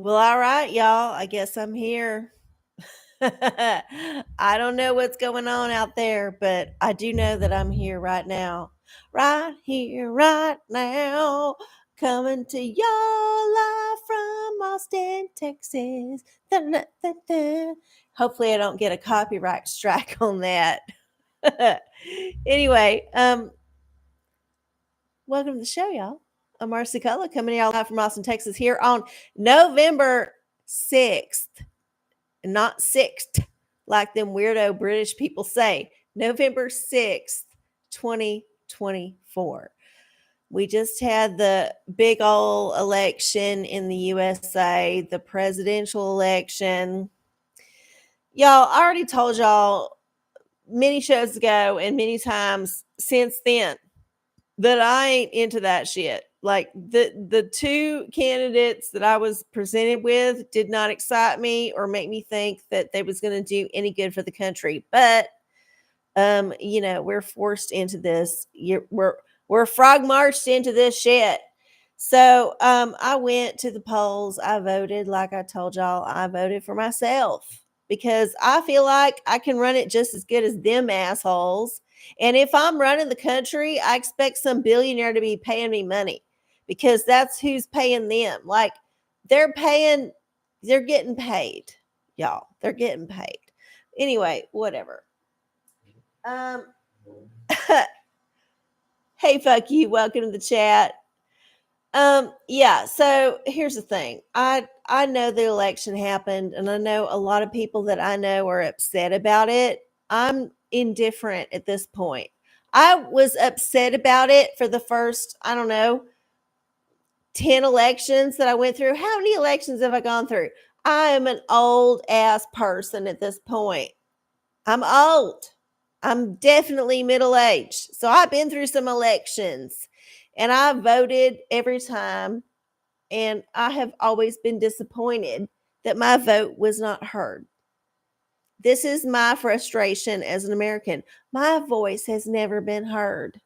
Well, all right, y'all. I guess I'm here. I don't know what's going on out there, but I do know that I'm here right now. Right here, right now. Coming to y'all live from Austin, Texas. Dun, dun, dun, dun. Hopefully, I don't get a copyright strike on that. Anyway, welcome to the show, y'all. I'm Marcy Cullen coming to y'all live from Austin, Texas here on November 6th. Not 6th, like them weirdo British people say. November 6th, 2024. We just had the big old election in the USA, the presidential election. Y'all, I already told y'all many shows ago and many times since then that I ain't into that shit. Like the two candidates that I was presented with did not excite me or make me think that they was going to do any good for the country. But we're forced into this. We're frog marched into this shit. So I went to the polls. I voted, like I told y'all. I voted for myself because I feel like I can run it just as good as them assholes. And if I'm running the country, I expect some billionaire to be paying me money because that's who's paying them. Like they're getting paid, y'all. They're getting paid. Anyway, whatever. Um, hey, fuck you. Welcome to the chat. Yeah, so here's the thing. I know the election happened, and I know a lot of people that I know are upset about it. I'm indifferent at this point. I was upset about it for the first, I don't know, 10 elections that I went through. How many elections have I gone through? I am an old ass person at this point. I'm old. I'm definitely middle aged. So I've been through some elections and I voted every time. And I have always been disappointed that my vote was not heard. This is my frustration as an American. My voice has never been heard.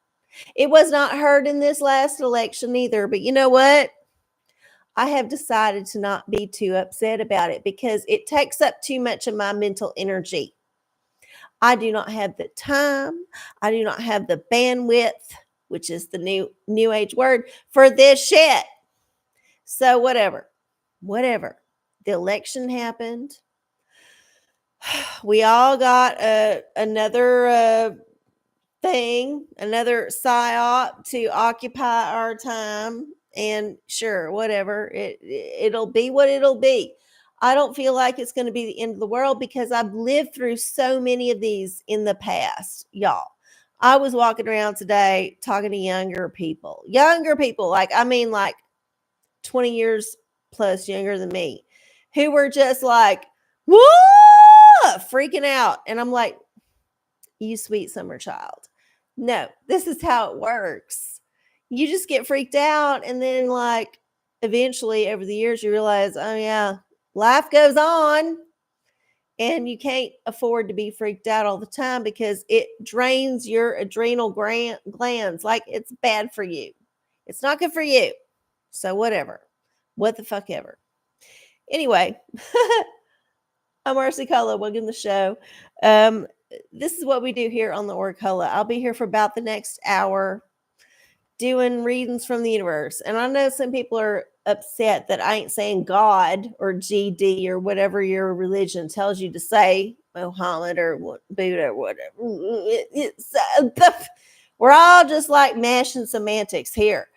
It was not heard in this last election either. But you know what? I have decided to not be too upset about it because it takes up too much of my mental energy. I do not have the time. I do not have the bandwidth, which is the new age word, for this shit. So whatever. The election happened. We all got another thing, another psyop to occupy our time. And sure, whatever. It'll be what it'll be. I don't feel like it's going to be the end of the world because I've lived through so many of these in the past, y'all. I was walking around today talking to younger people, like 20 years plus younger than me, who were just like, whoa, freaking out. And I'm like, you sweet summer child. No, this is how it works. You just get freaked out. And then, like, eventually over the years, you realize, oh, yeah, life goes on. And you can't afford to be freaked out all the time because it drains your adrenal glands. Like, it's bad for you. It's not good for you. So, whatever. What the fuck ever. Anyway, I'm Marcy Cullen. Welcome to the show. This is what we do here on the OraCola. I'll be here for about the next hour doing readings from the universe. And I know some people are upset that I ain't saying God or GD or whatever your religion tells you to say, Muhammad or Buddha or whatever. We're all just like mashing semantics here.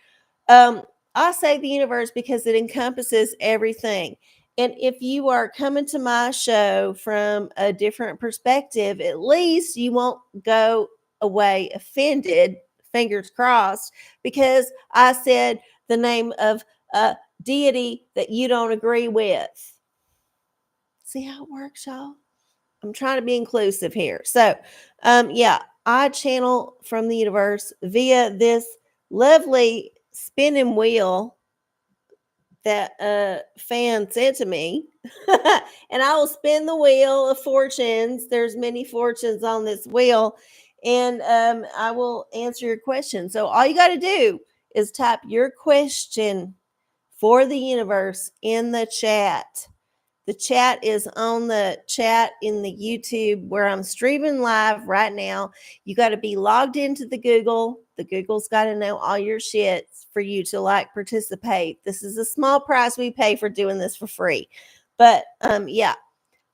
I say the universe because it encompasses everything. And if you are coming to my show from a different perspective, at least you won't go away offended, fingers crossed, because I said the name of a deity that you don't agree with. See how it works, y'all? I'm trying to be inclusive here. So, I channel from the universe via this lovely spinning wheel that fan sent to me. And I will spin the wheel of fortunes. There's many fortunes on this wheel. And I will answer your question. So all you got to do is type your question for the universe in the chat. The chat is on the chat in the YouTube where I'm streaming live right now. You got to be logged into the Google. The Google's got to know all your shit for you to like participate. This is a small price we pay for doing this for free. But yeah,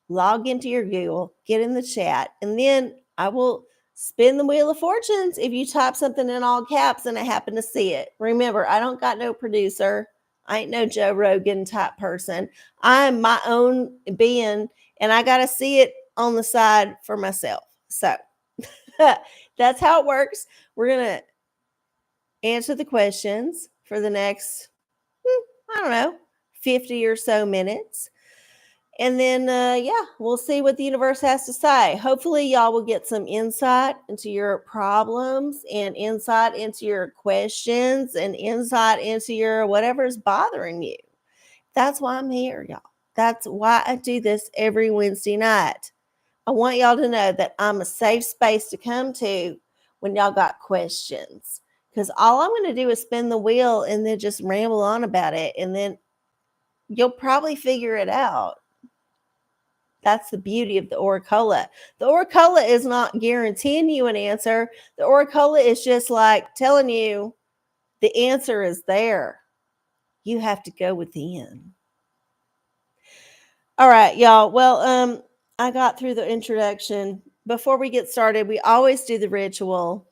log into your Google, get in the chat, and then I will spin the wheel of fortunes if you type something in all caps and I happen to see it. Remember, I don't got no producer. I ain't no Joe Rogan type person. I'm my own being, and I got to see it on the side for myself. So that's how it works. We're going to answer the questions for the next, I don't know, 50 or so minutes. And then, yeah, we'll see what the universe has to say. Hopefully, y'all will get some insight into your problems and insight into your questions and insight into your whatever's bothering you. That's why I'm here, y'all. That's why I do this every Wednesday night. I want y'all to know that I'm a safe space to come to when y'all got questions. Because all I'm going to do is spin the wheel and then just ramble on about it. And then you'll probably figure it out. That's the beauty of the OraCola. The OraCola is not guaranteeing you an answer. The OraCola is just like telling you the answer is there. You have to go within. All right, y'all. Well, I got through the introduction. Before we get started, we always do the ritual.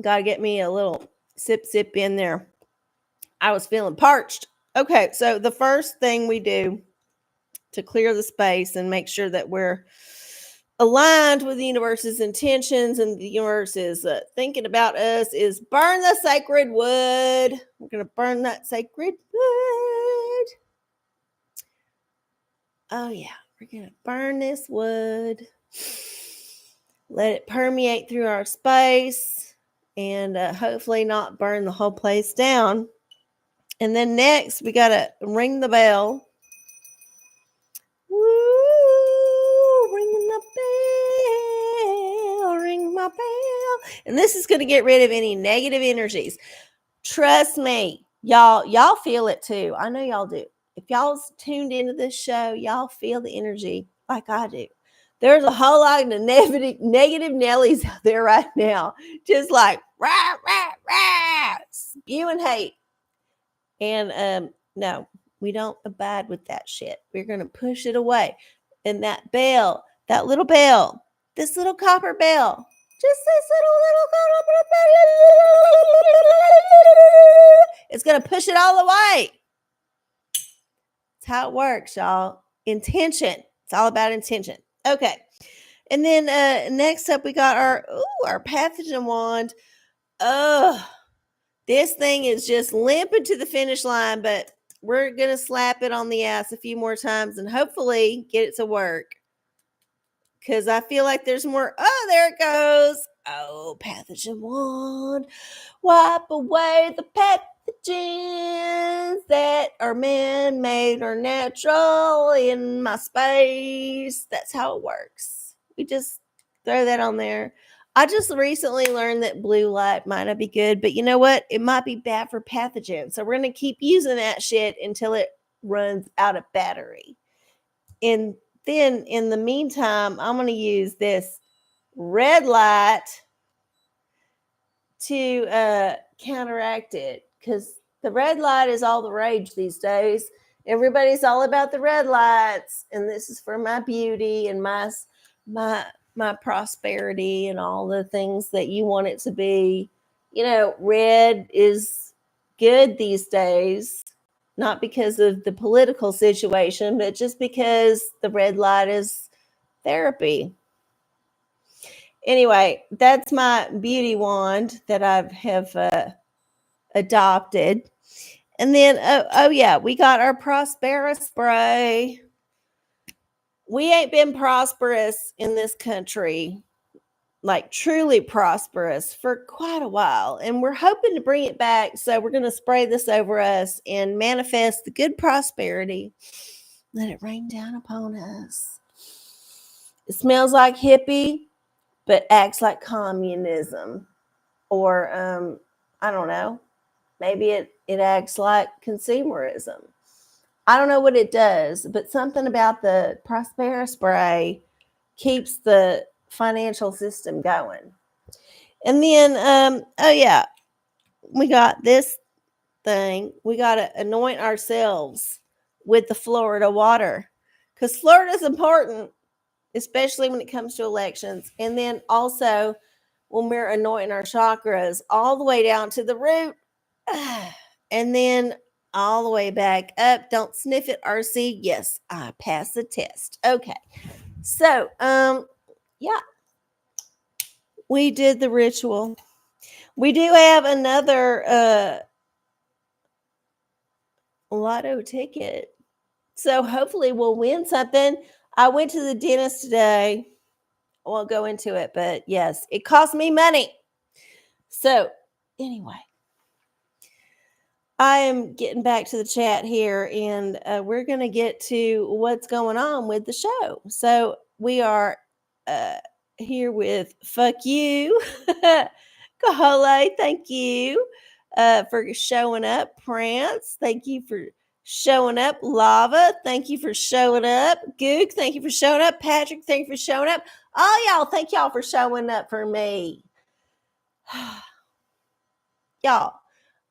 Got to get me a little sip in there. I was feeling parched. Okay, so the first thing we do to clear the space and make sure that we're aligned with the universe's intentions and the universe is thinking about us is burn the sacred wood. We're going to burn that sacred wood. Oh, yeah. We're going to burn this wood. Let it permeate through our space and hopefully not burn the whole place down. And then next, we got to ring the bell. Woo, ring the bell, ring my bell. And this is going to get rid of any negative energies. Trust me, y'all feel it too. I know y'all do. If y'all's tuned into this show, y'all feel the energy like I do. There's a whole lot of negative Nellies out there right now, just like rah, rah, rah, spewing hate. And no, we don't abide with that shit. We're going to push it away. And that bell, that little bell, this little copper bell, just this little copper bell, it's going to push it all away. That's how it works, y'all. Intention. It's all about intention. Okay. And then next up, we got our pathogen wand. This thing is just limping to the finish line, but we're going to slap it on the ass a few more times and hopefully get it to work. Because I feel like there's more. Oh, there it goes. Oh, pathogen wand. Wipe away the pathogens that are man-made or natural in my space. That's how it works. We just throw that on there. I just recently learned that blue light might not be good, but you know what? It might be bad for pathogens. So we're going to keep using that shit until it runs out of battery. And then in the meantime, I'm going to use this red light to counteract it because the red light is all the rage these days. Everybody's all about the red lights, and this is for my beauty and my prosperity and all the things that you want it to be. You know, red is good these days, not because of the political situation, but just because the red light is therapy. Anyway, that's my beauty wand that I have adopted. And then, oh yeah, we got our Prospera spray. We ain't been prosperous in this country, like truly prosperous, for quite a while. And we're hoping to bring it back. So we're going to spray this over us and manifest the good prosperity. Let it rain down upon us. It smells like hippie, but acts like communism. Or, I don't know. Maybe it acts like consumerism. I don't know what it does, but something about the Prospera spray keeps the financial system going. And then, oh yeah, we got this thing. We got to anoint ourselves with the Florida water because Florida is important, especially when it comes to elections. And then also when we're anointing our chakras all the way down to the root and then all the way back up. Don't sniff it, RC. Yes, I passed the test. Okay. So, yeah, we did the ritual. We do have another lotto ticket. So hopefully we'll win something. I went to the dentist today. I won't go into it, but yes, it cost me money. So anyway, I am getting back to the chat here, and we're going to get to what's going on with the show. So we are here with Fuck You. Kahole, thank you for showing up. Prance, thank you for showing up. Lava, thank you for showing up. Gook, thank you for showing up. Patrick, thank you for showing up. All y'all, thank y'all for showing up for me. Y'all,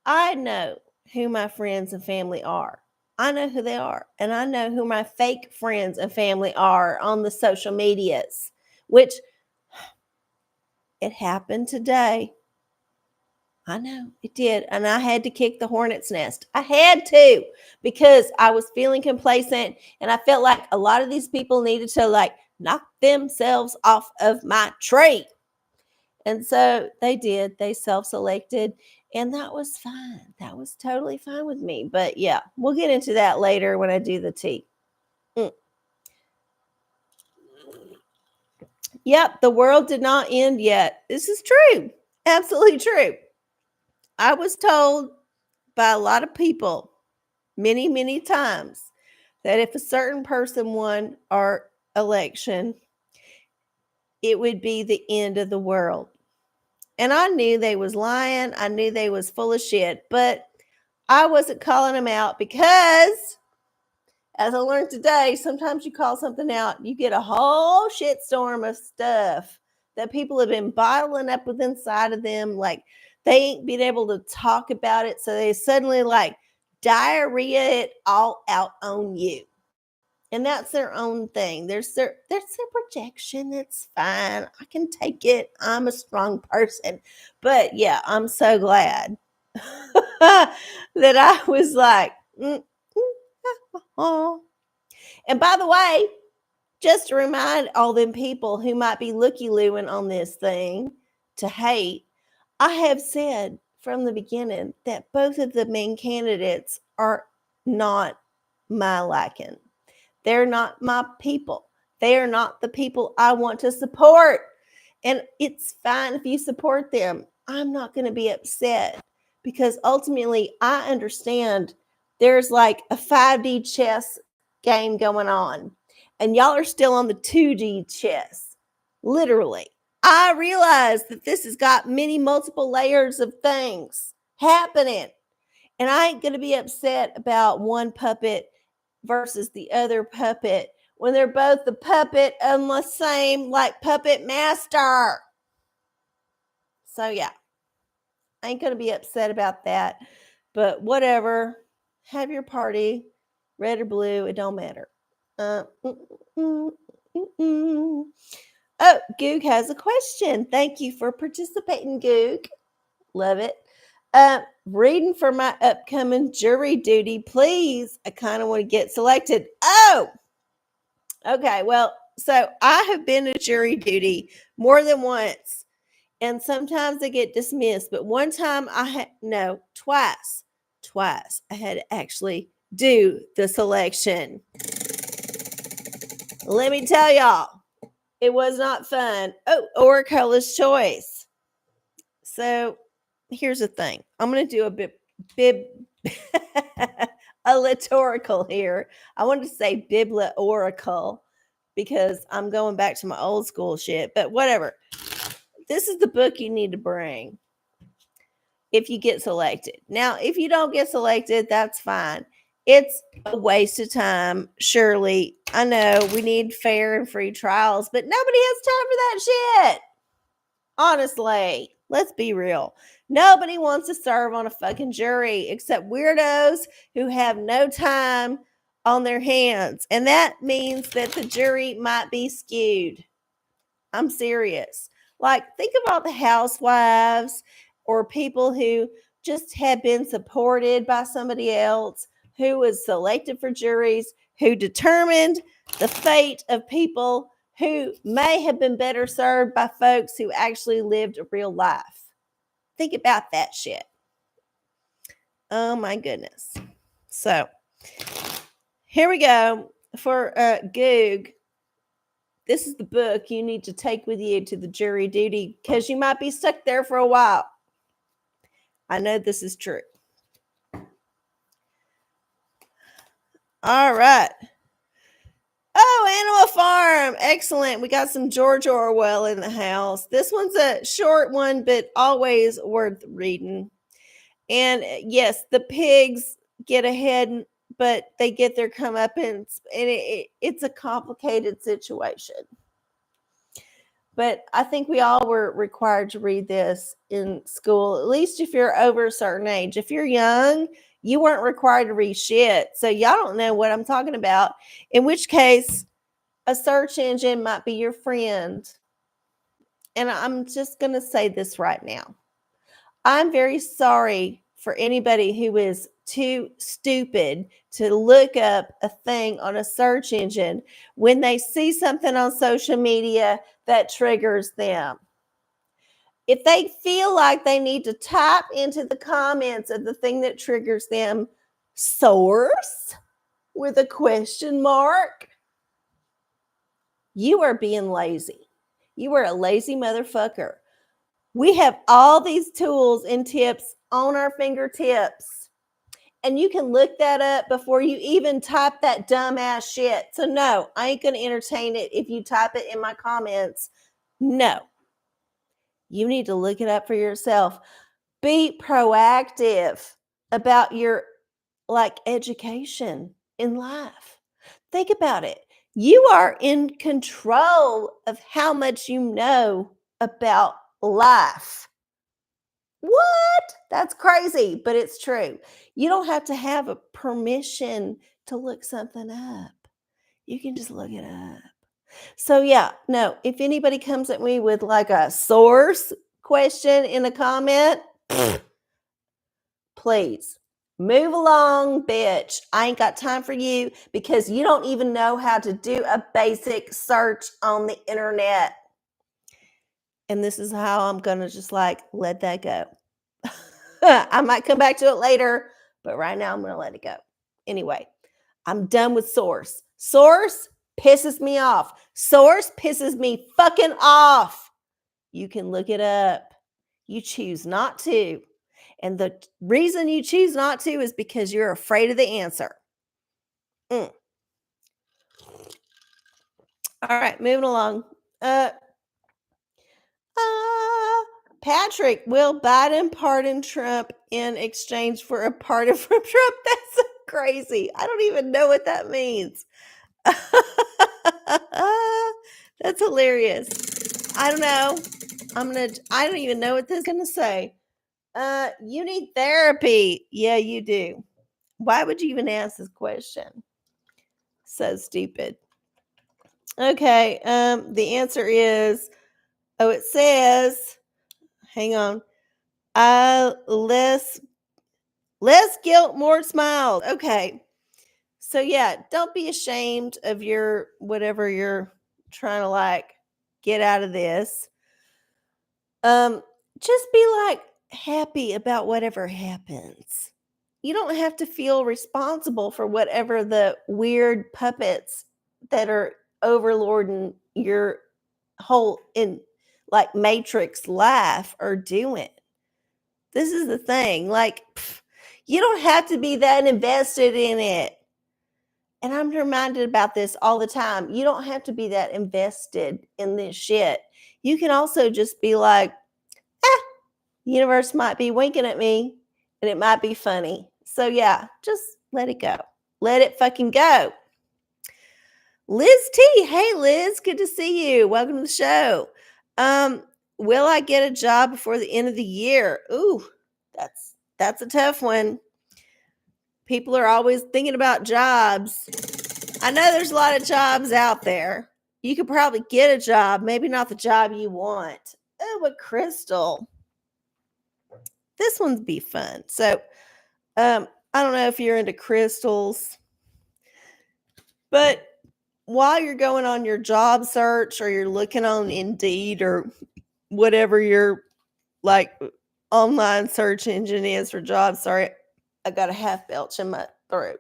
I know who my friends and family are. I know who they are. And I know who my fake friends and family are on the social medias, which it happened today. I know it did. And I had to kick the hornet's nest. I had to because I was feeling complacent and I felt like a lot of these people needed to like knock themselves off of my tree. And so they did. They self-selected, and that was fine. That was totally fine with me. But yeah, we'll get into that later when I do the tea. Yep, the world did not end yet. This is true. Absolutely true. I was told by a lot of people many, many times that if a certain person won our election, it would be the end of the world. And I knew they was lying. I knew they was full of shit, but I wasn't calling them out because, as I learned today, sometimes you call something out, you get a whole shitstorm of stuff that people have been bottling up with inside of them. Like they ain't been able to talk about it. So they suddenly like diarrhea it all out on you. And that's their own thing. There's their projection. It's fine. I can take it. I'm a strong person. But yeah, I'm so glad that I was like, and by the way, just to remind all them people who might be looky-looing on this thing to hate, I have said from the beginning that both of the main candidates are not my liking. They're not my people. They are not the people I want to support. And it's fine if you support them. I'm not going to be upset because ultimately I understand there's like a 5D chess game going on and y'all are still on the 2D chess. Literally. I realize that this has got many multiple layers of things happening. And I ain't going to be upset about one puppet versus the other puppet when they're both the puppet of the same like puppet master. So yeah, I ain't gonna be upset about that, but whatever. Have your party, red or blue, it don't matter. Oh, Goog has a question. Thank you for participating, Goog. Love it. Reading for my upcoming jury duty, please. I kind of want to get selected. Oh, okay. Well, so I have been to jury duty more than once, and sometimes they get dismissed. But one time twice I had to actually do the selection. Let me tell y'all, it was not fun. Oh, OraCola's choice. So here's the thing. I'm going to do a bib a liturgical here. I wanted to say biblia oracle because I'm going back to my old school shit, but whatever. This is the book you need to bring. if you get selected. Now, if you don't get selected, that's fine. It's a waste of time, surely. I know we need fair and free trials, but nobody has time for that shit. Honestly, let's be real. Nobody wants to serve on a fucking jury except weirdos who have no time on their hands. And that means that the jury might be skewed. I'm serious. Like, think of all the housewives or people who just have been supported by somebody else, who was selected for juries, who determined the fate of people who may have been better served by folks who actually lived a real life. Think about that shit. Oh my goodness. So, here we go for Goog. This is the book you need to take with you to the jury duty because you might be stuck there for a while. I know this is true. All right. Oh, Animal Farm. Excellent. We got some George Orwell in the house. This one's a short one, but always worth reading. And yes, the pigs get ahead, but they get their comeuppance, and it's a complicated situation. But I think we all were required to read this in school, at least if you're over a certain age. If you're young, you weren't required to read shit. So y'all don't know what I'm talking about, in which case a search engine might be your friend. And I'm just going to say this right now. I'm very sorry for anybody who is too stupid to look up a thing on a search engine when they see something on social media that triggers them. If they feel like they need to type into the comments of the thing that triggers them, source with a question mark, you are being lazy. You are a lazy motherfucker. We have all these tools and tips on our fingertips, and you can look that up before you even type that dumbass shit. So no, I ain't going to entertain it if you type it in my comments. No. You need to look it up for yourself. Be proactive about your education in life. Think about it. You are in control of how much you know about life. What? That's crazy, but it's true. You don't have to have a permission to look something up. You can just look it up. So yeah, no, if anybody comes at me with like a source question in a comment, please move along, bitch. I ain't got time for you because you don't even know how to do a basic search on the internet. And this is how I'm going to just let that go. I might come back to it later, but right now I'm going to let it go. Anyway, I'm done with source. Source pisses me off. Source pisses me fucking off. You can look it up. You choose not to. And the reason you choose not to is because you're afraid of the answer. All right, moving along. Patrick, will Biden pardon Trump in exchange for a pardon from Trump? That's crazy. I don't even know what that means. That's hilarious. I don't know. I don't even know what this is gonna say. You need therapy. Yeah, you do. Why would you even ask this question? So stupid. Okay, the answer is, it says, hang on. Less guilt, more smiles. Okay. So yeah, don't be ashamed of your whatever you're trying to get out of this. Just be happy about whatever happens. You don't have to feel responsible for whatever the weird puppets that are overlording your whole matrix life are doing. This is the thing. You don't have to be that invested in it. And I'm reminded about this all the time. You don't have to be that invested in this shit. You can also just be like, The universe might be winking at me and it might be funny. So, yeah, just let it go. Let it fucking go. Liz T. Hey, Liz. Good to see you. Welcome to the show. Will I get a job before the end of the year? Ooh, that's a tough one. People are always thinking about jobs. I know there's a lot of jobs out there. You could probably get a job, maybe not the job you want. Oh, but crystal. This one's be fun. So, I don't know if you're into crystals, but while you're going on your job search or you're looking on Indeed or whatever your like online search engine is for jobs, sorry, I got a half belch in my throat.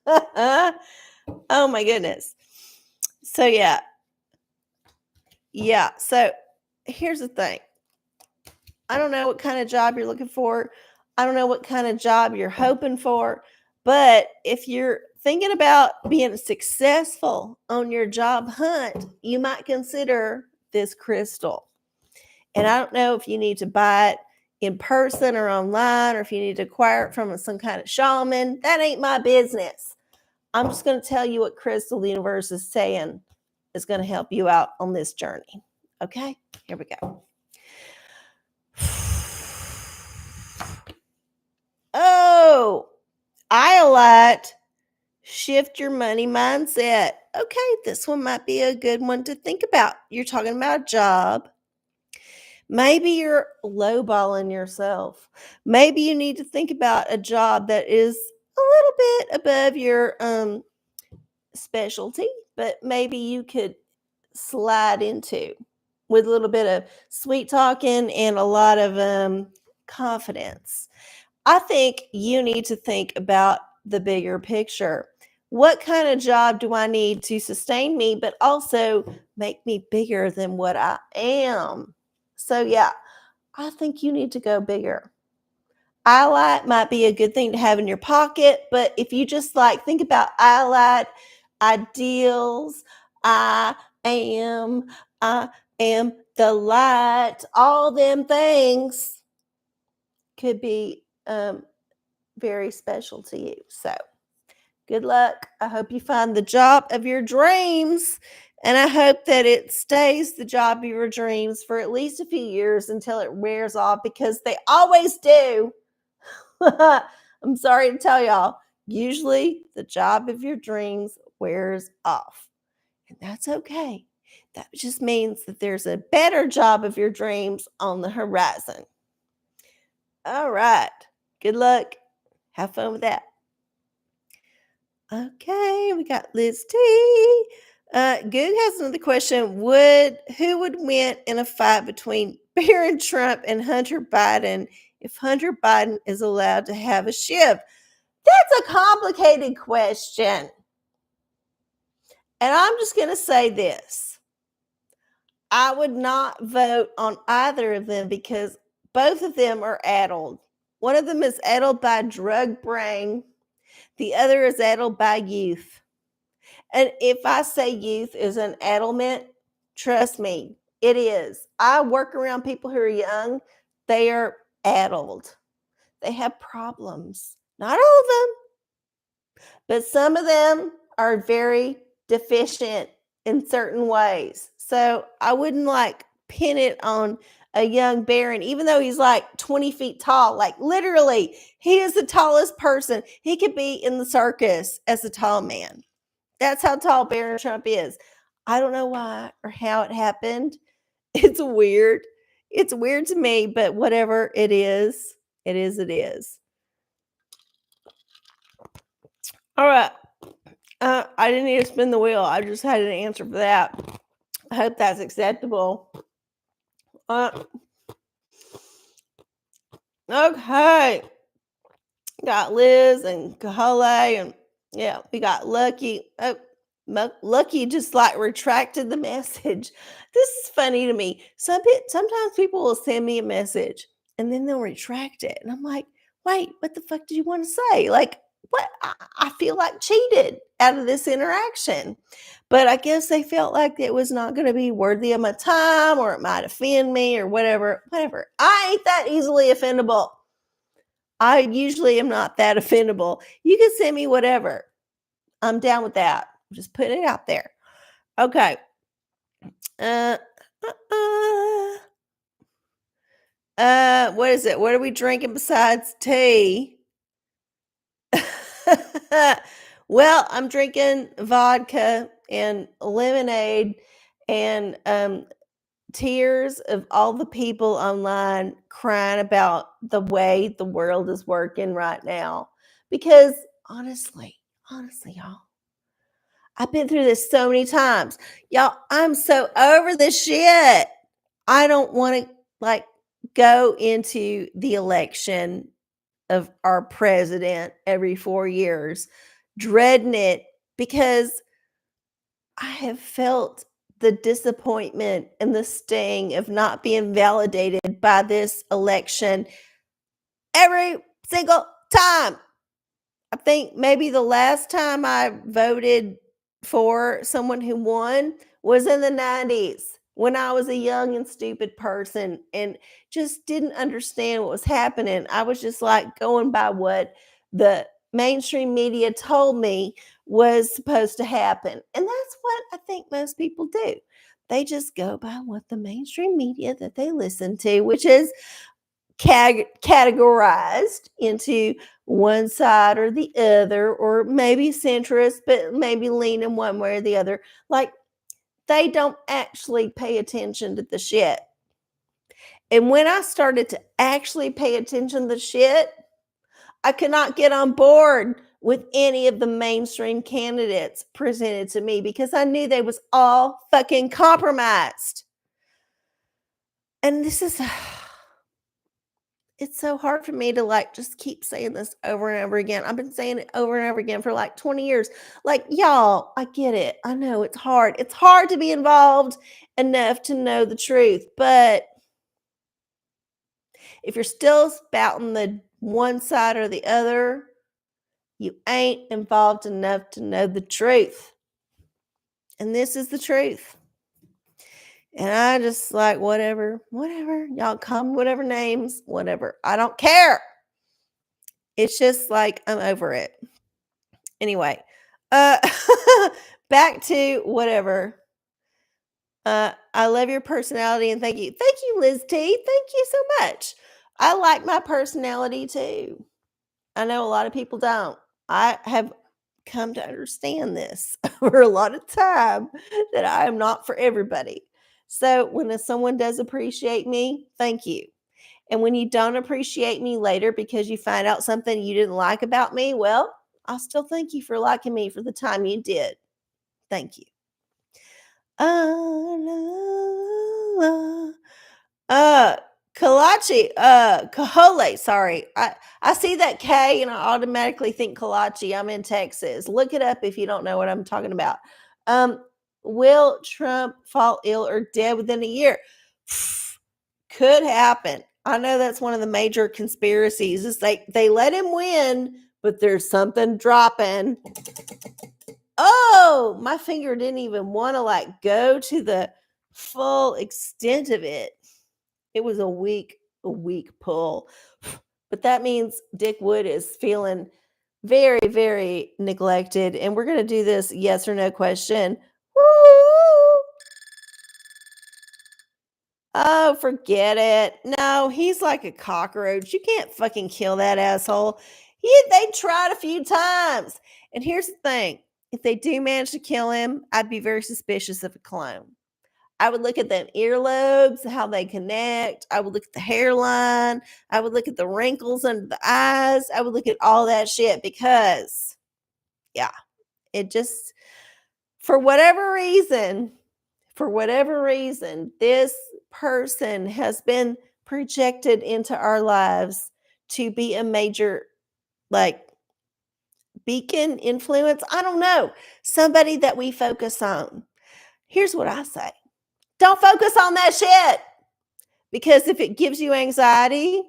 Oh my goodness. So yeah. So here's the thing. I don't know what kind of job you're looking for. I don't know what kind of job you're hoping for. But if you're thinking about being successful on your job hunt, you might consider this crystal. And I don't know if you need to buy it in person or online, or if you need to acquire it from some kind of shaman. That ain't my business. I'm just going to tell you what crystal the universe is saying is going to help you out on this journey. Okay, here we go. Oh, Iolite, shift your money mindset. Okay, this one might be a good one to think about. You're talking about a job. Maybe you're lowballing yourself. Maybe you need to think about a job that is a little bit above your specialty, but maybe you could slide into with a little bit of sweet talking and a lot of confidence. I think you need to think about the bigger picture. What kind of job do I need to sustain me, but also make me bigger than what I am? So, yeah, I think you need to go bigger. Iolite might be a good thing to have in your pocket, but if you just like think about Iolite, ideals, I am, I am the light, all them things could be very special to you. So, good luck. I hope you find the job of your dreams. And I hope that it stays the job of your dreams for at least a few years until it wears off, because they always do. I'm sorry to tell y'all. Usually the job of your dreams wears off. And that's okay. That just means that there's a better job of your dreams on the horizon. All right. Good luck. Have fun with that. Okay, we got Liz T. Goog has another question. Who would win in a fight between Barron Trump and Hunter Biden if Hunter Biden is allowed to have a ship? That's a complicated question. And I'm just going to say this. I would not vote on either of them because both of them are addled. One of them is addled by drug brain. The other is addled by youth. And if I say youth is an addlement, trust me, it is. I work around people who are young. They are addled. They have problems. Not all of them, but some of them are very deficient in certain ways. So I wouldn't like pin it on a young Baron, even though he's like 20 feet tall. Like literally, he is the tallest person. He could be in the circus as a tall man. That's how tall Baron Trump is. I don't know why or how it happened. It's weird. It's weird to me, but whatever it is, it is, it is. All right. I didn't need to spin the wheel. I just had an answer for that. I hope that's acceptable. Okay. Got Liz and Kahale, and yeah, we got Lucky. Oh, Lucky just like retracted the message. This is funny to me. Sometimes people will send me a message and then they'll retract it. And I'm like, wait, what the fuck did you want to say? Like, what I feel like cheated out of this interaction. But I guess they felt like it was not going to be worthy of my time or it might offend me or whatever. Whatever. I ain't that easily offendable. I usually am not that offendable. You can send me whatever. I'm down with that. Just put it out there. Okay. Uh, what is it? What are we drinking besides tea? Well, I'm drinking vodka and lemonade and tears of all the people online crying about the way the world is working right now. Because honestly, y'all, I've been through this so many times. Y'all, I'm so over this shit. I don't want to like go into the election of our president every 4 years, dreading it because I have felt the disappointment and the sting of not being validated by this election every single time. I think maybe the last time I voted for someone who won was in the 90s when I was a young and stupid person and just didn't understand what was happening. I was just like going by what the mainstream media told me was supposed to happen. And that's what I think most people do. They just go by what the mainstream media that they listen to, which is categorized into one side or the other, or maybe centrist, but maybe leaning one way or the other. Like they don't actually pay attention to the shit. And when I started to actually pay attention to the shit, I could not get on board with any of the mainstream candidates presented to me because I knew they was all fucking compromised. And this is it's so hard for me to like just keep saying this over and over again. I've been saying it over and over again for like 20 years. Like, y'all, I get it. I know it's hard. It's hard to be involved enough to know the truth. But if you're still spouting the one side or the other, you ain't involved enough to know the truth. And this is the truth. And I just like, whatever. Y'all call me whatever names, whatever. I don't care. It's just like, I'm over it. Anyway, uh, back to whatever. I love your personality and thank you. Thank you, Liz T. Thank you so much. I like my personality too. I know a lot of people don't. I have come to understand this over a lot of time that I am not for everybody. So when someone does appreciate me, thank you. And when you don't appreciate me later because you find out something you didn't like about me, well, I'll still thank you for liking me for the time you did. Thank you. Uh, Kalachi, Kahole, sorry. I see that K and I automatically think Kalachi. I'm in Texas. Look it up if you don't know what I'm talking about. Um, will Trump fall ill or dead within a year? Could happen. I know that's one of the major conspiracies is they let him win, but there's something dropping. Oh, my finger didn't even want to like go to the full extent of it. It was a weak pull. But that means Dick Wood is feeling very, very neglected. And we're going to do this yes or no question. Woo! Oh, forget it. No, he's like a cockroach. You can't fucking kill that asshole. They tried a few times. And here's the thing. If they do manage to kill him, I'd be very suspicious of a clone. I would look at them earlobes, how they connect. I would look at the hairline. I would look at the wrinkles under the eyes. I would look at all that shit because, yeah, it just, for whatever reason, this person has been projected into our lives to be a major, like, beacon influence. I don't know. Somebody that we focus on. Here's what I say. Don't focus on that shit. Because if it gives you anxiety,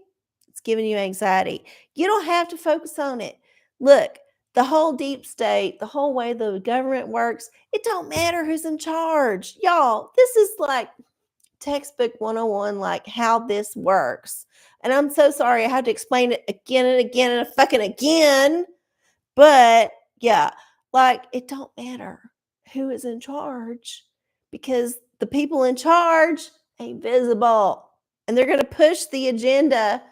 it's giving you anxiety. You don't have to focus on it. Look, the whole deep state, the whole way the government works, it don't matter who's in charge. Y'all, this is like textbook 101, like how this works. And I'm so sorry I had to explain it again and again and fucking again. But yeah, like it don't matter who is in charge because the people in charge ain't visible. And they're going to push the agenda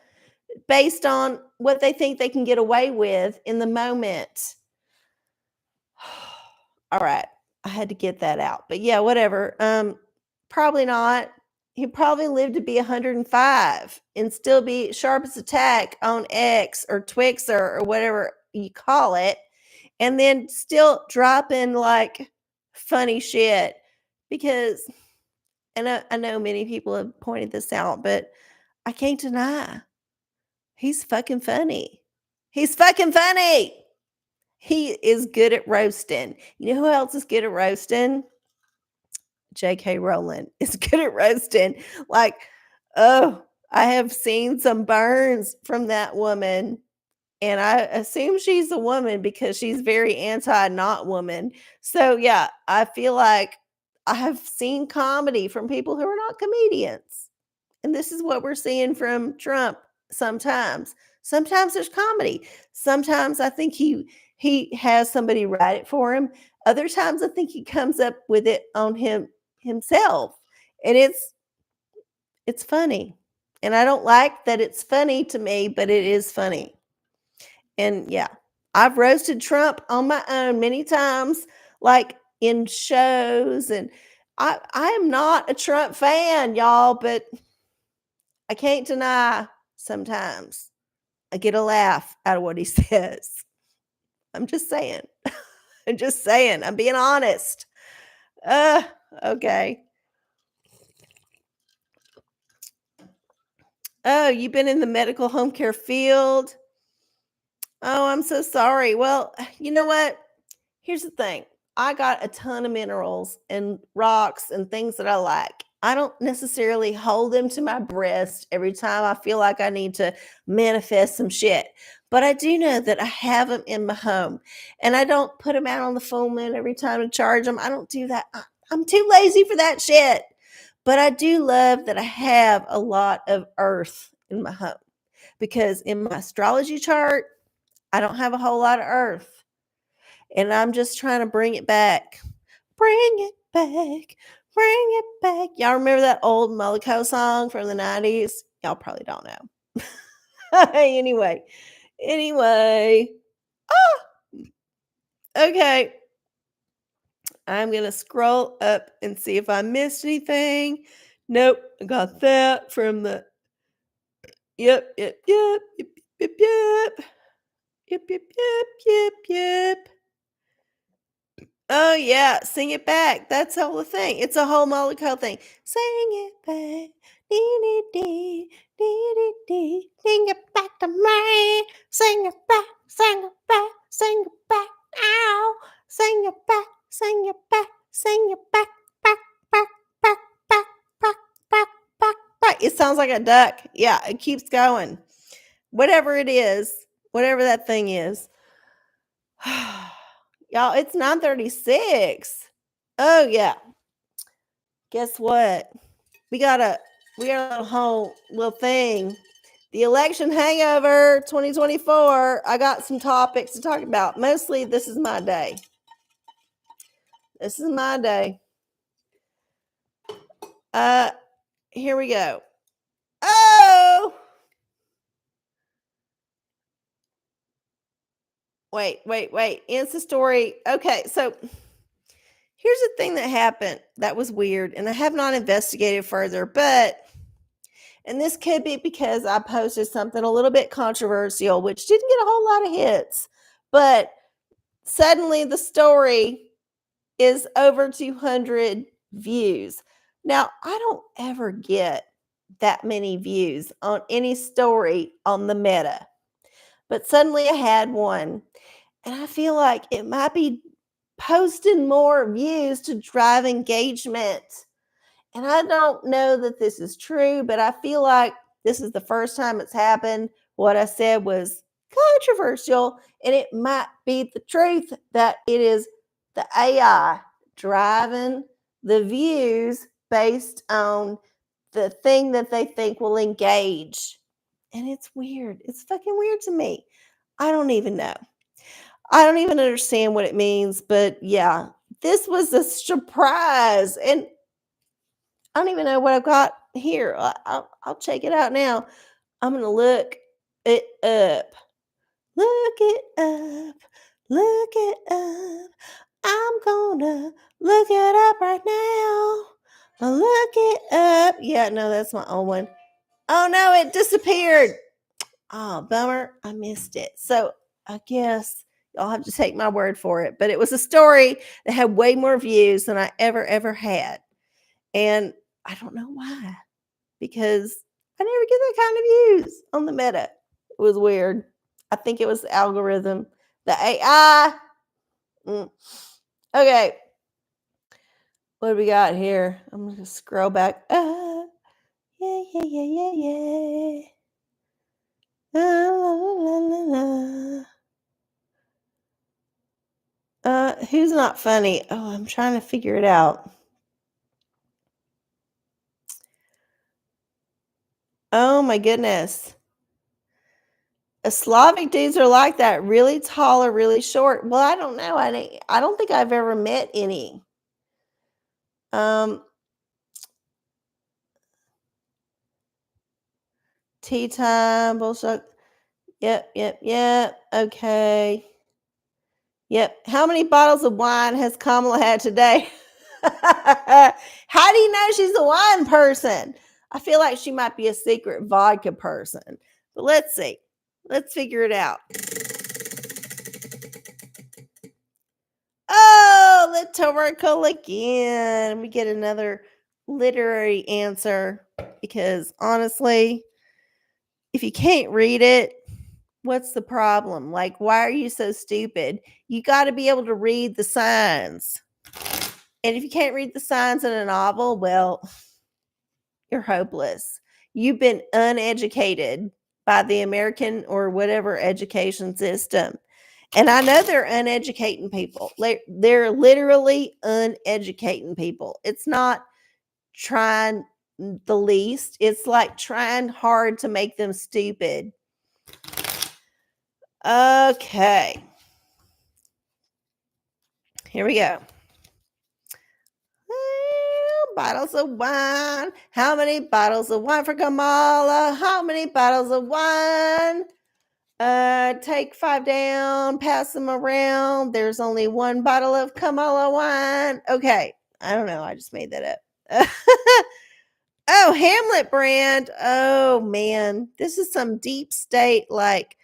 based on what they think they can get away with in the moment. All right. I had to get that out. But yeah, whatever. Probably not. He'd probably live to be 105 and still be sharp as a tack on X or Twixer or whatever you call it. And then still dropping like funny shit because, and I know many people have pointed this out, but I can't deny he's fucking funny. He's fucking funny. He is good at roasting. You know who else is good at roasting? J.K. Rowling is good at roasting. Like, oh, I have seen some burns from that woman. And I assume she's a woman because she's very anti not woman. So, yeah, I feel like I have seen comedy from people who are not comedians. And this is what we're seeing from Trump sometimes. Sometimes there's comedy. Sometimes I think he has somebody write it for him. Other times I think he comes up with it on himself. And it's funny. And I don't like that it's funny to me, but it is funny. And yeah, I've roasted Trump on my own many times, like in shows. And I am not a Trump fan, y'all, but I can't deny sometimes I get a laugh out of what he says. I'm just saying. I'm just saying. I'm being honest. Okay. Oh, you've been in the medical home care field? Oh, I'm so sorry. Well, you know what? Here's the thing. I got a ton of minerals and rocks and things that I like. I don't necessarily hold them to my breast every time I feel like I need to manifest some shit. But I do know that I have them in my home. And I don't put them out on the full moon every time to charge them. I don't do that. I'm too lazy for that shit. But I do love that I have a lot of earth in my home. Because in my astrology chart, I don't have a whole lot of earth. And I'm just trying to bring it back. Bring it back. Bring it back. Y'all remember that old Mollico song from the 90s? Y'all probably don't know. Anyway. Okay. I'm going to scroll up and see if I missed anything. Nope. I got that from the. Yep. Oh, yeah, sing it back. That's the whole thing. It's a whole Mollico thing. Sing it back. Dee, dee, dee, dee, dee, dee. Sing it back to me. Sing it back, sing it back, sing it back. Ow. Sing it back, sing it back, sing it back, back, back, back, back, back, back, back, back. It sounds like a duck. Yeah, it keeps going. Whatever it is, whatever that thing is. Y'all, it's 9:36. Oh yeah. Guess what? We got a whole little thing. The election hangover 2024. I got some topics to talk about. Mostly this is my day. This is my day. Here we go. Oh! Wait. Insta story. Okay, so here's the thing that happened that was weird, and I have not investigated further, and this could be because I posted something a little bit controversial, which didn't get a whole lot of hits, but suddenly the story is over 200 views. Now, I don't ever get that many views on any story on the Meta, but suddenly I had one, and I feel like it might be posting more views to drive engagement. And I don't know that this is true, but I feel like this is the first time it's happened. What I said was controversial, and it might be the truth that it is the AI driving the views based on the thing that they think will engage. And it's weird. It's fucking weird to me. I don't even know. I don't even understand what it means, but yeah, this was a surprise. And I don't even know what I've got here. I'll check it out now. I'm going to look it up. Look it up. Look it up. I'm gonna look it up right now. Look it up. Yeah, no, that's my old one. Oh no, it disappeared. Oh, bummer. I missed it. So I guess y'all have to take my word for it. But it was a story that had way more views than I ever had. And I don't know why. Because I never get that kind of views on the meta. It was weird. I think it was the algorithm. The AI. Okay. What do we got here? I'm going to scroll back. Yeah. La, la, la, la. Who's not funny? Oh, I'm trying to figure it out. Oh my goodness. Slavic dudes are like that, really tall or really short. Well, I don't know. I don't think I've ever met any. Tea time, bullshit. Yep. Okay. Yep. How many bottles of wine has Kamala had today? How do you know she's a wine person? I feel like she might be a secret vodka person. But let's see. Let's figure it out. Oh, let's OraCola again. We get another literary answer because honestly, if you can't read it, what's the problem? Like, why are you so stupid? You got to be able to read the signs. And if you can't read the signs in a novel, well, you're hopeless. You've been uneducated by the American or whatever education system. And I know they're uneducating people. They're literally uneducating people. It's not trying the least, it's like trying hard to make them stupid. Okay. Here we go. Bottles of wine. How many bottles of wine for Kamala? How many bottles of wine? Take 5 down, pass them around. There's only 1 bottle of Kamala wine. Okay. I don't know. I just made that up. Oh, Hamlet brand. Oh, man. This is some deep state, like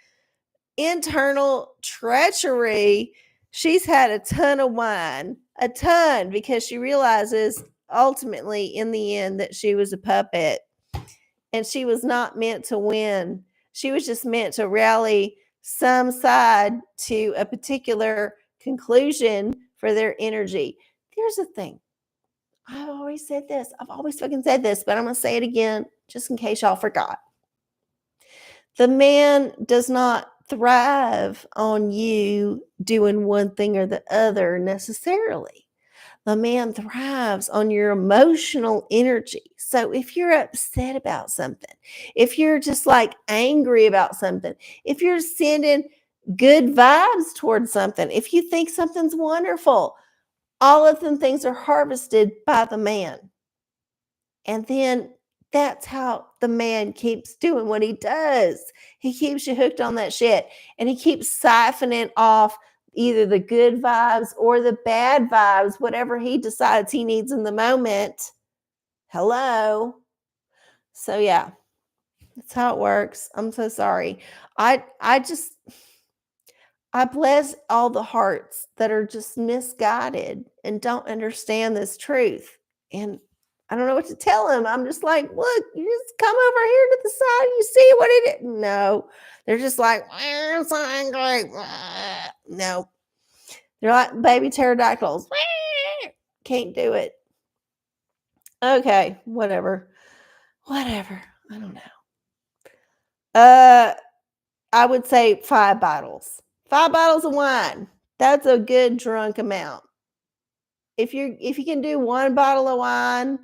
internal treachery. She's had a ton of wine, a ton, because she realizes ultimately in the end that she was a puppet and she was not meant to win. She was just meant to rally some side to a particular conclusion for their energy. Here's the thing. I've always said this. I've always fucking said this, but I'm going to say it again just in case y'all forgot. The man does not thrive on you doing one thing or the other necessarily. The man thrives on your emotional energy. So if you're upset about something, if you're just like angry about something, if you're sending good vibes towards something, if you think something's wonderful, all of them things are harvested by the man. And then that's how the man keeps doing what he does. He keeps you hooked on that shit. And he keeps siphoning off either the good vibes or the bad vibes, whatever he decides he needs in the moment. Hello. So yeah, that's how it works. I'm so sorry. I bless all the hearts that are just misguided and don't understand this truth. And I don't know what to tell them. I'm just like, look, you just come over here to the side. You see what it is. No, they're just like, I'm so angry. No, they're like baby pterodactyls. Can't do it. Okay, whatever. I don't know. I would say 5 bottles. 5 bottles of wine. That's a good drunk amount. If you can do 1 bottle of wine,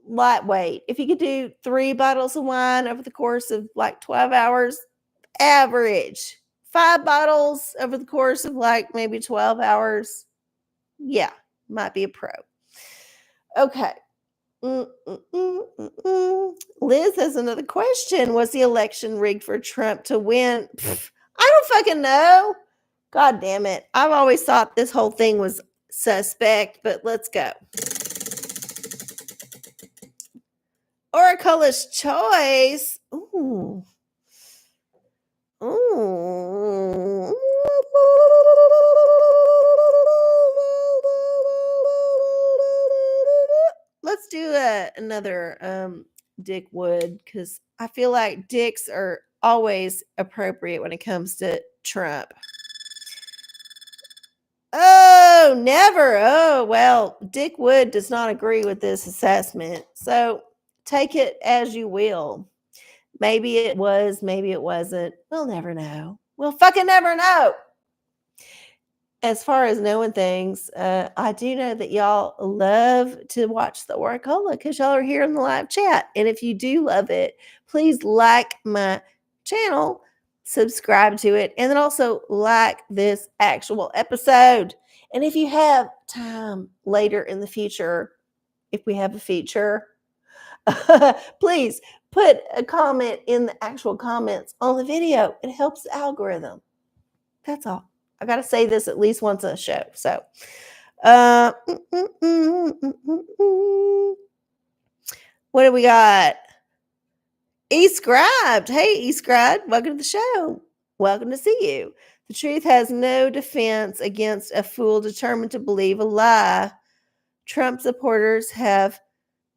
lightweight. If you could do 3 bottles of wine over the course of like 12 hours, average. 5 bottles over the course of like maybe 12 hours, yeah, might be a pro. Okay. Liz has another question. Was the election rigged for Trump to win? Pfft, I don't fucking know. God damn it. I've always thought this whole thing was suspect, but let's go. OraCola's choice. Ooh. Ooh. Let's do another Dick Wood, because I feel like dicks are always appropriate when it comes to Trump. Oh, never. Oh, well, Dick Wood does not agree with this assessment. So take it as you will. Maybe it was, maybe it wasn't. We'll never know. We'll fucking never know. As far as knowing things, I do know that y'all love to watch the OraCola because y'all are here in the live chat. And if you do love it, please like my channel, subscribe to it, and then also like this actual episode. And if you have time later in the future, if we have a feature, please put a comment in the actual comments on the video. It helps the algorithm. That's all. I got to say this at least once a show. So, what do we got? E-scribed. Hey, E-scribed. Welcome to the show. Welcome to see you. The truth has no defense against a fool determined to believe a lie. Trump supporters have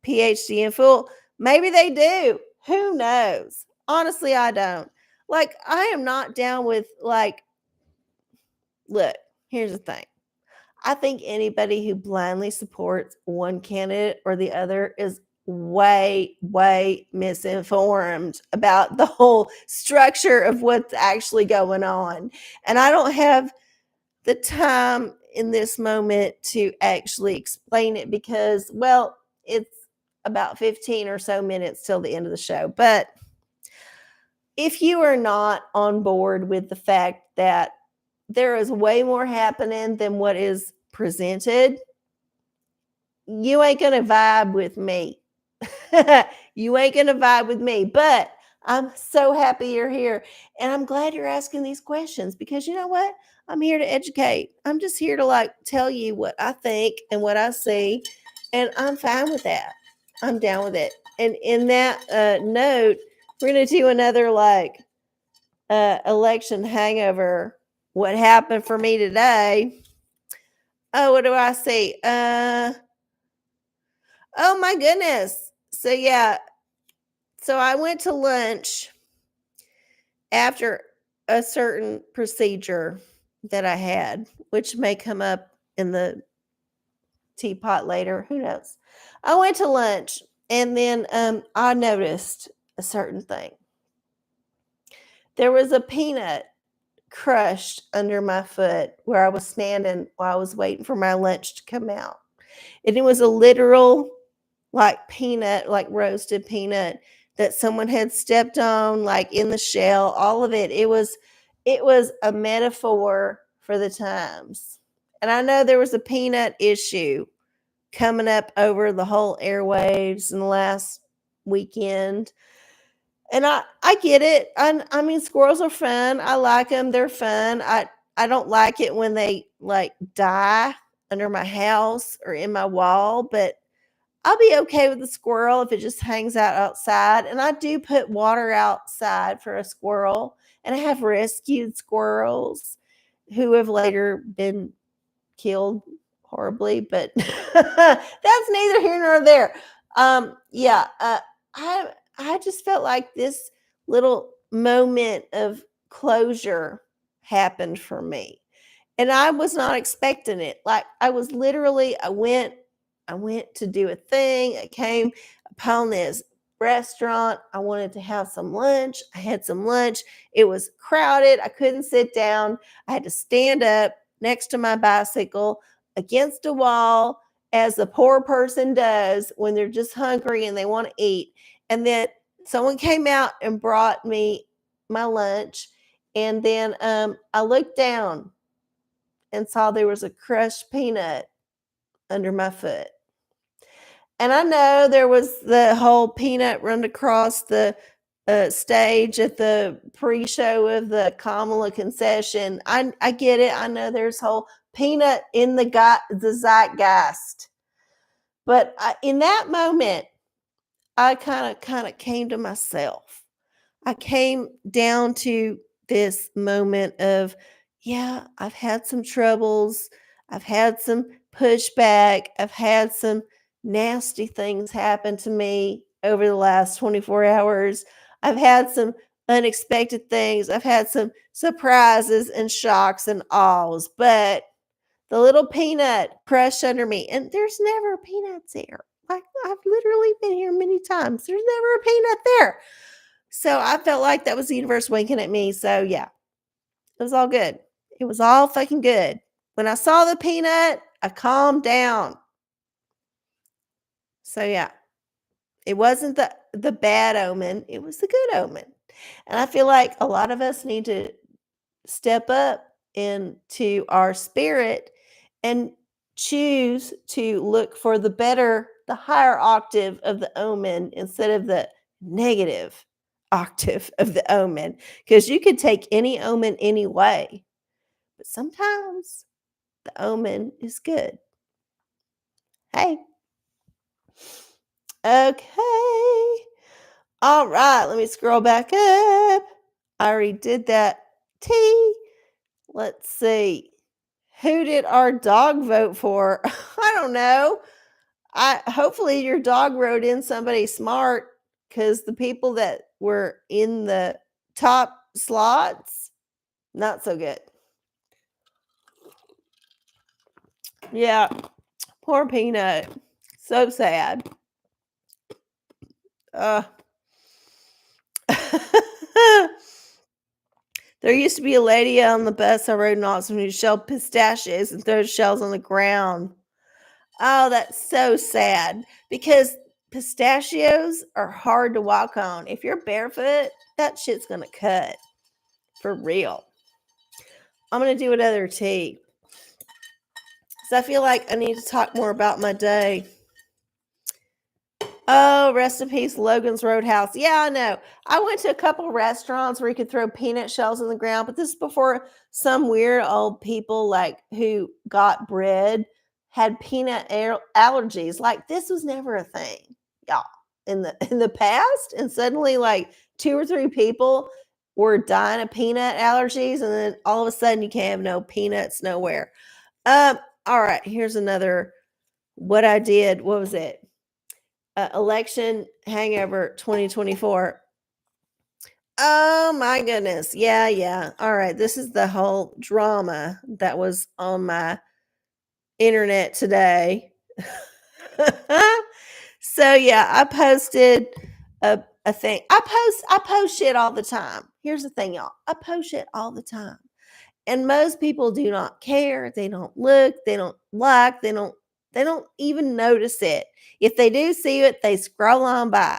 PhD in fool. Maybe they do. Who knows? Honestly, I don't. Like, I am not down with, like, look, here's the thing. I think anybody who blindly supports one candidate or the other is way, way misinformed about the whole structure of what's actually going on. And I don't have the time in this moment to actually explain it because, well, it's about 15 or so minutes till the end of the show. But if you are not on board with the fact that there is way more happening than what is presented, you ain't gonna vibe with me. You ain't gonna vibe with me. But I'm so happy you're here. And I'm glad you're asking these questions because you know what? I'm here to educate. I'm just here to like tell you what I think and what I see. And I'm fine with that. I'm down with it. And in that note, we're gonna do another like election hangover. What happened for me today? Oh, what do I see? Oh my goodness. So yeah. So I went to lunch after a certain procedure that I had, which may come up in the teapot later. Who knows? I went to lunch and then I noticed a certain thing. There was a peanut crushed under my foot where I was standing while I was waiting for my lunch to come out. And it was a literal like peanut, like roasted peanut that someone had stepped on, like in the shell, all of it. It was a metaphor for the times. And I know there was a peanut issue coming up over the whole airwaves in the last weekend. And I get it. I mean, squirrels are fun. I like them. They're fun. I don't like it when they like die under my house or in my wall, but I'll be okay with the squirrel if it just hangs out outside. And I do put water outside for a squirrel. And I have rescued squirrels who have later been killed horribly, but that's neither here nor there. Yeah, I just felt like this little moment of closure happened for me. And I was not expecting it. Like I was literally, I went to do a thing. I came upon this restaurant. I wanted to have some lunch. I had some lunch. It was crowded. I couldn't sit down. I had to stand up next to my bicycle against a wall, as a poor person does when they're just hungry and they want to eat. And then someone came out and brought me my lunch. And then I looked down and saw there was a crushed peanut under my foot. And I know there was the whole peanut run across the stage at the pre-show of the Kamala concession. I get it. I know there's whole peanut in the zeitgeist. But in that moment, I kind of came to myself. I came down to this moment of, yeah, I've had some troubles. I've had some pushback. I've had some nasty things happen to me over the last 24 hours. I've had some unexpected things. I've had some surprises and shocks and awes, but the little peanut crushed under me, and there's never peanuts there. Like, I've literally been here many times. There's never a peanut there. So I felt like that was the universe winking at me. So yeah, it was all good. It was all fucking good. When I saw the peanut, I calmed down. So yeah, it wasn't the bad omen. It was the good omen. And I feel like a lot of us need to step up into our spirit and choose to look for the better, the higher octave of the omen instead of the negative octave of the omen. Because you could take any omen any way, but sometimes the omen is good. Hey. Okay. All right. Let me scroll back up. I already did that. T. Let's see. Who did our dog vote for? I don't know. Hopefully your dog wrote in somebody smart, because the people that were in the top slots, not so good. Yeah, poor Peanut. So sad. There used to be a lady on the bus I rode in Austin who shelled pistachios and throw shells on the ground. Oh, that's so sad, because pistachios are hard to walk on. If you're barefoot, that shit's going to cut. For real. I'm going to do another tea. So I feel like I need to talk more about my day. Oh, rest in peace, Logan's Roadhouse. Yeah, I know. I went to a couple restaurants where you could throw peanut shells in the ground, but this is before some weird old people like who got bread had peanut allergies. Like, this was never a thing, y'all, in the past. And suddenly, like, 2 or 3 people were dying of peanut allergies, and then all of a sudden you can't have no peanuts nowhere. All right, here's another what I did. What was it? Election hangover 2024. Oh my goodness. Yeah. All right. This is the whole drama that was on my internet today. So yeah, I posted a thing. I post shit all the time. Here's the thing, y'all. I post shit all the time. And most people do not care. They don't look, they don't like, they don't even notice it. If they do see it, they scroll on by.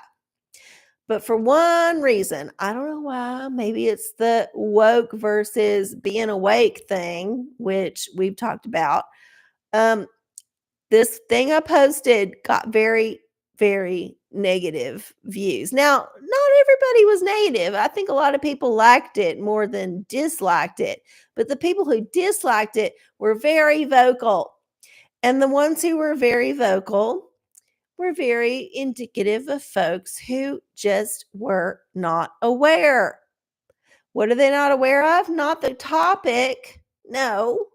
But for one reason, I don't know why, maybe it's the woke versus being awake thing, which we've talked about. This thing I posted got very, very negative views. Now, not everybody was negative. I think a lot of people liked it more than disliked it. But the people who disliked it were very vocal. And the ones who were very vocal were very indicative of folks who just were not aware. What are they not aware of? Not the topic. No,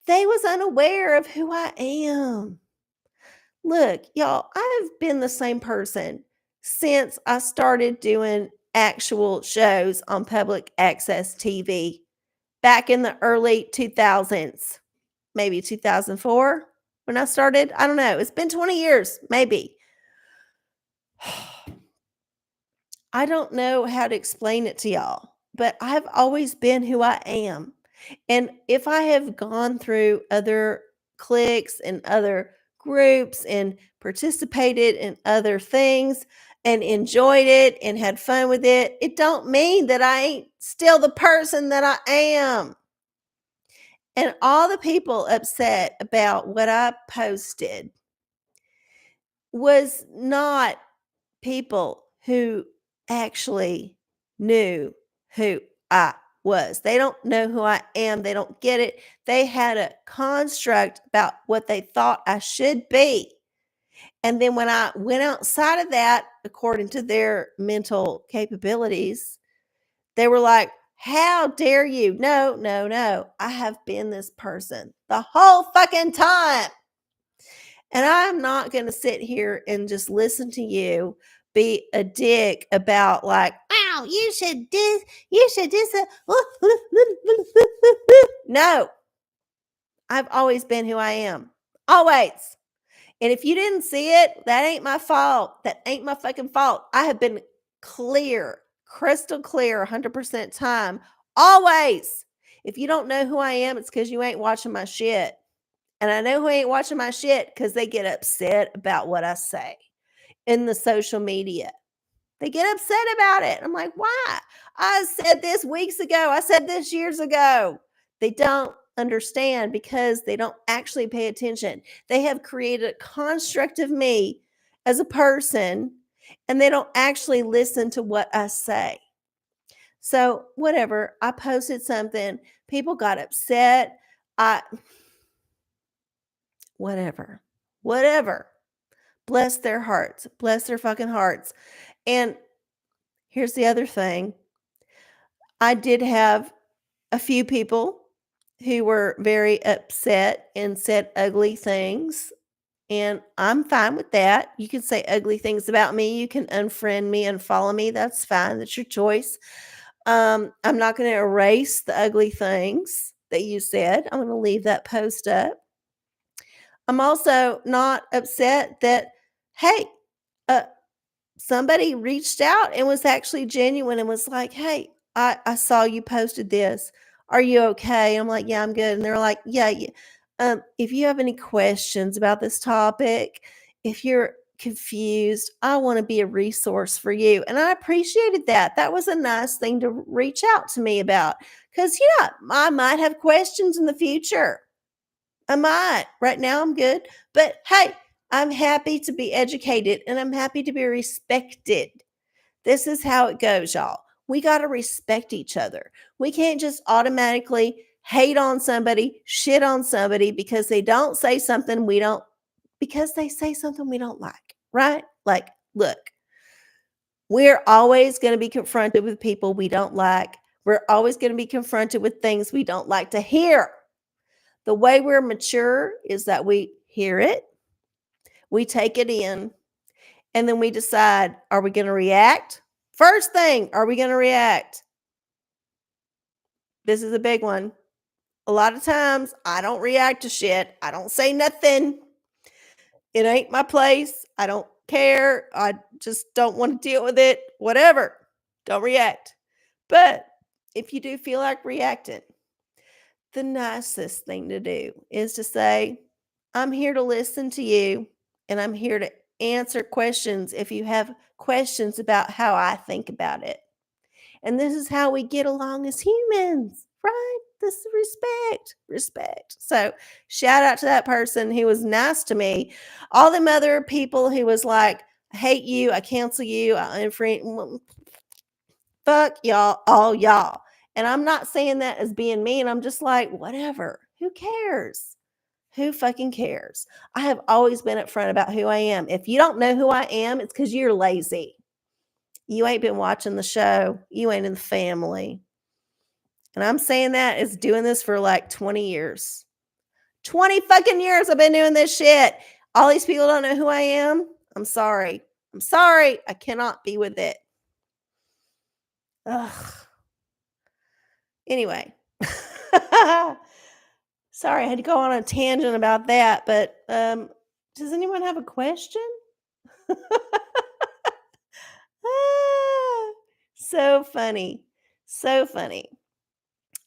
they was unaware of who I am. Look, y'all, I've been the same person since I started doing actual shows on public access TV back in the early 2000s, maybe 2004 when I started. I don't know. It's been 20 years, maybe. I don't know how to explain it to y'all, but I've always been who I am. And if I have gone through other cliques and other groups and participated in other things and enjoyed it and had fun with it, it don't mean that I ain't still the person that I am. And all the people upset about what I posted was not people who actually knew who I was. They don't know who I am. They don't get it. They had a construct about what they thought I should be. And then when I went outside of that, according to their mental capabilities, they were like, how dare you? No, no, no. I have been this person the whole fucking time. And I'm not going to sit here and just listen to you be a dick about like, wow, you should do this. No, I've always been who I am. Always. And if you didn't see it, that ain't my fault. That ain't my fucking fault. I have been clear, crystal clear, 100% time. Always. If you don't know who I am, it's because you ain't watching my shit. And I know who ain't watching my shit because they get upset about what I say in the social media. They get upset about it. I'm like, why? I said this weeks ago. I said this years ago. They don't understand because they don't actually pay attention. They have created a construct of me as a person and they don't actually listen to what I say. So, whatever. I posted something. People got upset. Whatever. Bless their hearts. Bless their fucking hearts. And here's the other thing. I did have a few people who were very upset and said ugly things. And I'm fine with that. You can say ugly things about me. You can unfriend me, unfollow me. That's fine. That's your choice. I'm not going to erase the ugly things that you said. I'm going to leave that post up. I'm also not upset that, hey, uh, somebody reached out and was actually genuine and was like, hey, I saw you posted this. Are you okay? And I'm like, yeah, I'm good. And they're like, yeah. If you have any questions about this topic, if you're confused, I want to be a resource for you. And I appreciated that. That was a nice thing to reach out to me about because, yeah, I might have questions in the future. I might. Right now, I'm good. But hey, I'm happy to be educated and I'm happy to be respected. This is how it goes, y'all. We got to respect each other. We can't just automatically hate on somebody, shit on somebody because they don't say something we don't, because they say something we don't like, right? Like, look, we're always going to be confronted with people we don't like. We're always going to be confronted with things we don't like to hear. The way we're mature is that we hear it, we take it in, and then we decide, are we going to react? First thing, are we going to react? This is a big one. A lot of times I don't react to shit. I don't say nothing. It ain't my place. I don't care. I just don't want to deal with it. Whatever. Don't react. But if you do feel like reacting, the nicest thing to do is to say, I'm here to listen to you and I'm here to answer questions if you have questions about how I think about it. And this is how we get along as humans, right? This is respect. So shout out to that person who was nice to me. All them other people who was like, I hate you, I cancel you, I unfriend. Fuck y'all, all y'all. And I'm not saying that as being mean. I'm just like, whatever. Who cares? Who fucking cares? I have always been upfront about who I am. If you don't know who I am, it's because you're lazy. You ain't been watching the show. You ain't in the family. And I'm saying that as doing this for like 20 years. 20 fucking years I've been doing this shit. All these people don't know who I am. I'm sorry. I'm sorry. I cannot be with it. Ugh. Anyway. Sorry, I had to go on a tangent about that, but does anyone have a question? So funny. So funny.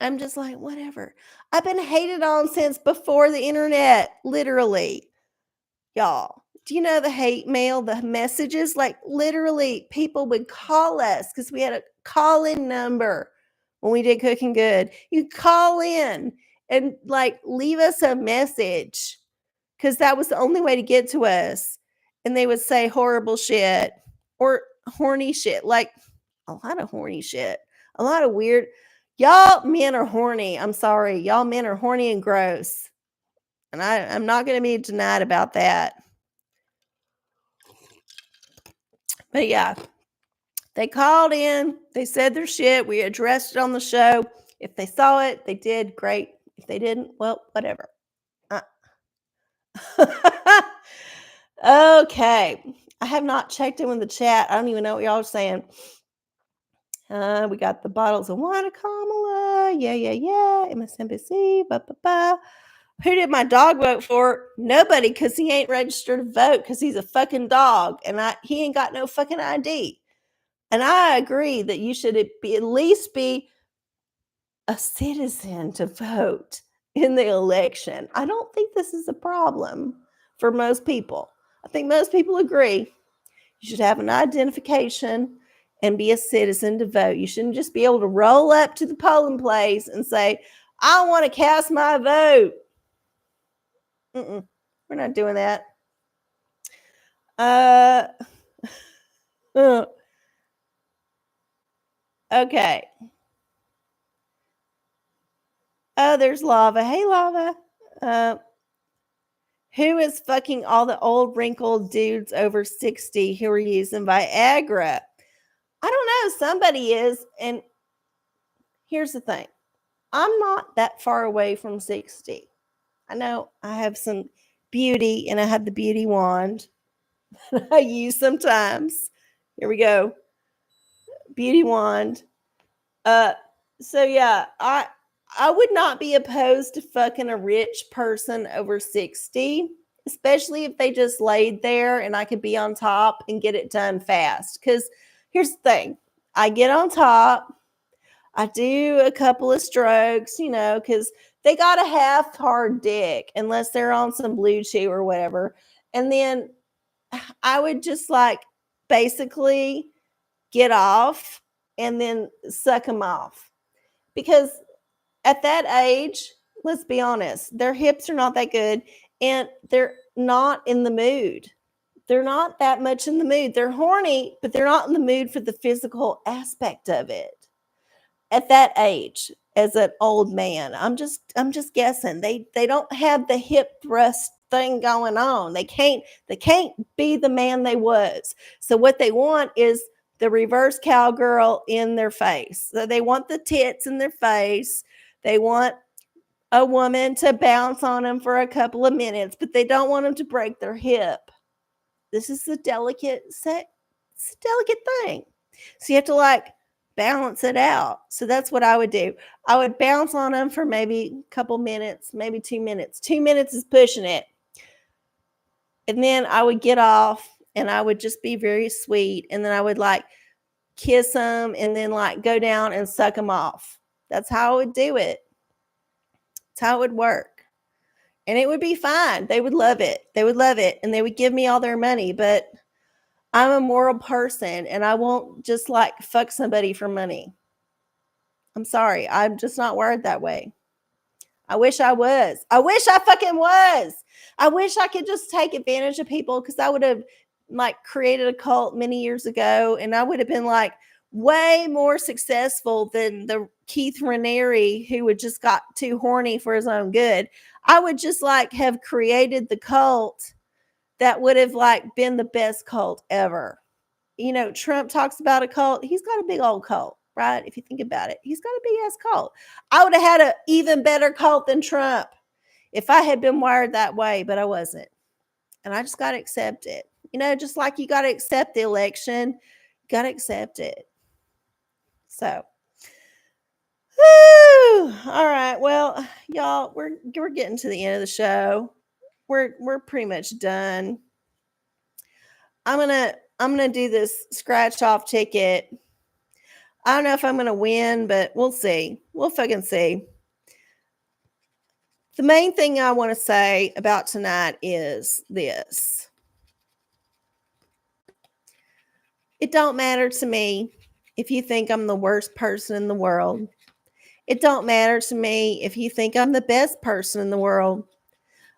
I'm just like, whatever. I've been hated on since before the internet, literally. Y'all, do you know the hate mail, the messages? Like, literally, people would call us because we had a call in number when we did Cooking Good. You call in and like leave us a message because that was the only way to get to us. And they would say horrible shit or horny shit, like a lot of horny shit, a lot of weird. Y'all men are horny. I'm sorry. Y'all men are horny and gross. And I'm not going to be denied about that. But yeah, they called in. They said their shit. We addressed it on the show. If they saw it, they did great. If they didn't, well, whatever. Uh, okay. I have not checked in with the chat. I don't even know what y'all are saying. We got the bottles of wine, Kamala. Yeah. MSNBC. Who did my dog vote for? Nobody, because he ain't registered to vote because he's a fucking dog and he ain't got no fucking ID. And I agree that you should at least be a citizen to vote in the election. I don't think this is a problem for most people. I think most people agree you should have an identification and be a citizen to vote. You shouldn't just be able to roll up to the polling place and say, I want to cast my vote. We're not doing that. Okay. Oh, there's Lava. Hey, Lava. Who is fucking all the old wrinkled dudes over 60 who are using Viagra? I don't know. Somebody is. And here's the thing. I'm not that far away from 60. I know I have some beauty and I have the beauty wand I use sometimes. Here we go. Beauty wand. So yeah, I would not be opposed to fucking a rich person over 60, especially if they just laid there and I could be on top and get it done fast. Because here's the thing, I get on top, I do a couple of strokes, because they got a half hard dick unless they're on some blue chew or whatever. And then I would just like basically get off and then suck them off. Because at that age, let's be honest, their hips are not that good and they're not in the mood. They're not that much in the mood. They're horny, but they're not in the mood for the physical aspect of it. At that age, as an old man, I'm just guessing. They don't have the hip thrust thing going on. They can't be the man they was. So what they want is the reverse cowgirl in their face. So they want the tits in their face. They want a woman to bounce on them for a couple of minutes, but they don't want them to break their hip. This is a delicate thing. So you have to like balance it out. So that's what I would do. I would bounce on them for maybe a couple minutes, maybe 2 minutes. 2 minutes is pushing it. And then I would get off and I would just be very sweet. And then I would like kiss them and then like go down and suck them off. That's how I would do it. That's how it would work. And it would be fine. They would love it. They would love it. And they would give me all their money. But I'm a moral person and I won't just like fuck somebody for money. I'm sorry. I'm just not wired that way. I wish I was. I wish I fucking was. I wish I could just take advantage of people because I would have like created a cult many years ago and I would have been like way more successful than the Keith Raniere who had just got too horny for his own good. I would just like have created the cult that would have like been the best cult ever. Trump talks about a cult. He's got a big old cult, right? If you think about it, he's got a big ass cult. I would have had an even better cult than Trump if I had been wired that way, but I wasn't. And I just got to accept it. Just like you got to accept the election, you got to accept it. So, all right. Well, y'all, we're getting to the end of the show. We're pretty much done. I'm gonna do this scratch off ticket. I don't know if I'm going to win, but we'll see. We'll fucking see. The main thing I want to say about tonight is this. It don't matter to me if you think I'm the worst person in the world. It don't matter to me if you think I'm the best person in the world.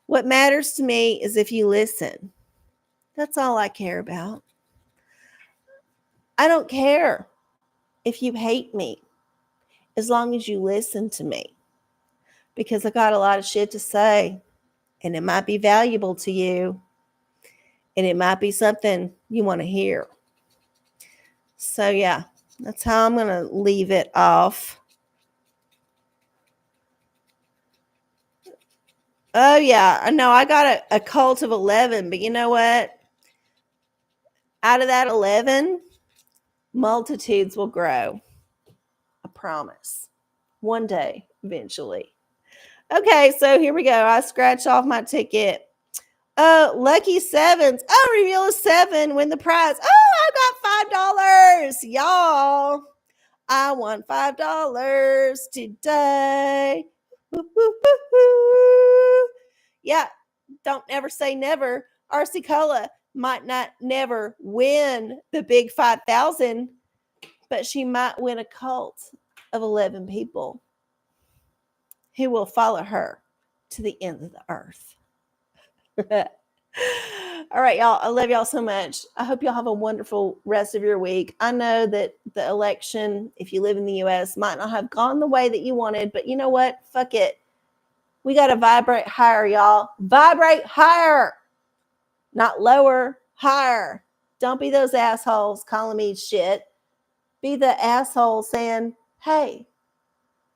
What matters to me is if you listen. That's all I care about. I don't care if you hate me as long as you listen to me, because I got a lot of shit to say, and it might be valuable to you, and it might be something you want to hear. So yeah, that's how I'm going to leave it off. Oh yeah, I know I got a cult of 11, but you know what? Out of that 11, multitudes will grow. I promise. One day, eventually. Okay, so here we go. I scratch off my ticket. Lucky sevens. Oh, reveal a 7, win the prize. Oh, I got $5. Y'all, I won $5 today. Yeah, don't ever say never. OraCola might not never win the big 5,000, but she might win a cult of 11 people who will follow her to the end of the earth. All right, y'all. I love y'all so much. I hope y'all have a wonderful rest of your week. I know that the election, if you live in the U.S., might not have gone the way that you wanted, but you know what? Fuck it. We got to vibrate higher, y'all. Vibrate higher. Not lower, higher. Don't be those assholes calling me shit. Be the asshole saying, hey,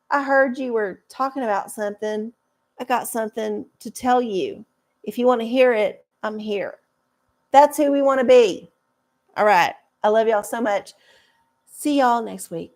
I heard you were talking about something. I got something to tell you. If you want to hear it, I'm here. That's who we want to be. All right. I love y'all so much. See y'all next week.